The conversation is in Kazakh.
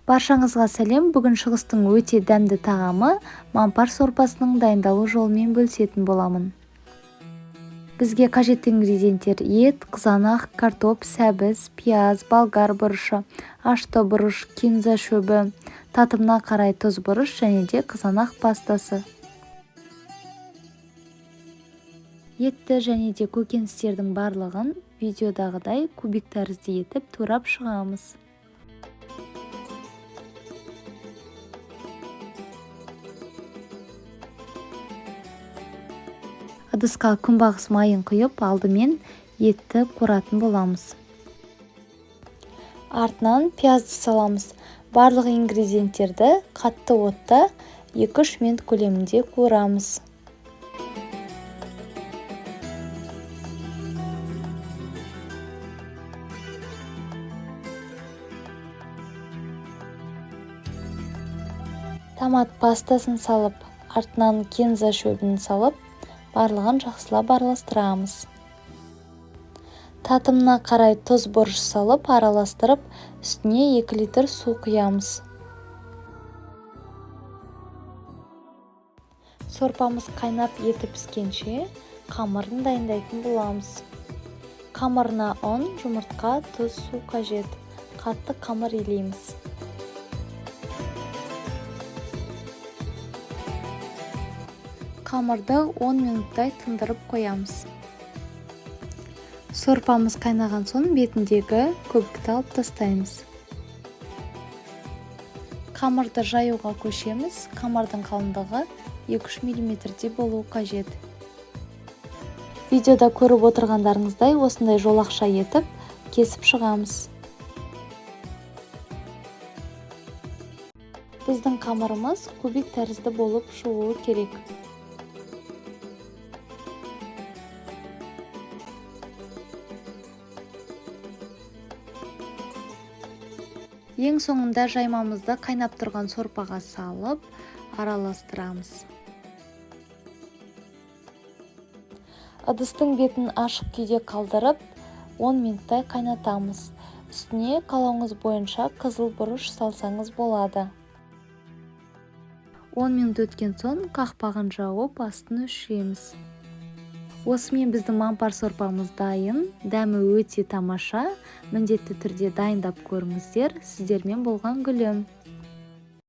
Баршаңызға сәлем. Бүгін шығыстың өте дәмді тағамы мампар сорпасының дайындалу жолымен бөлісетін боламын. Бізге қажетті ингредиенттер: ет, қызанақ, картоп, сәбіз, пияз, болгар бұрышы, ашты бұрыш, кинза шөбі, татымына қарай тұз бұрыш және де қызанақ пастасы. Етті және де көкөністердің барлығын видеодағыдай кубик тәрізді етіп турап шығамыз. Ыдысқа күнбағыс майын құйып, алдымен етті қуыратын боламыз. Артынан пиязды саламыз. Барлық ингредиенттерді қатты отта 2-3 минут көлемінде қуырамыз. Томат пастасын салып, артынан кинза шөбін салып, барлығын жақсылап араластырамыз. Татымына қарай тұз бұрыш салып, араластырып, үстіне 2 литр су құямыз. Сорпамыз қайнап еті піскенше қамырын дайындайтын боламыз. Қамырына ұн, жұмыртқа, тұз, су қажет. Қатты қамыр илейміз. Қамырды 10 минуттай тындырып қоямыз. Сорпамыз қайнаған соң бетіндегі көбікті алып тастаймыз. Қамырды жаюға көшеміз. Қамырдың қалыңдығы 2-3 мм болуы қажет. Видеода көріп отырғандарыңыздай осындай жолақша етіп кесіп шығамыз. Біздің қамырымыз кубик тәрізді болып шығуы керек. Ең соңында жаймамызды қайнап тұрған сорпаға салып, араластырамыз. Ыдыстың бетін ашық күйде қалдырып, 10 минуттай қайнатамыз. Үстіне қалауыңыз бойынша қызыл бұрыш салсаңыз болады. 10 минут өткен соң қақпағын жауып, астын өшіреміз. Осымен біздің мампар сорпамыз дайын. Дәмі өте тамаша. Міндетті түрде дайындап көріңіздер. Сіздермен болған Гүлім.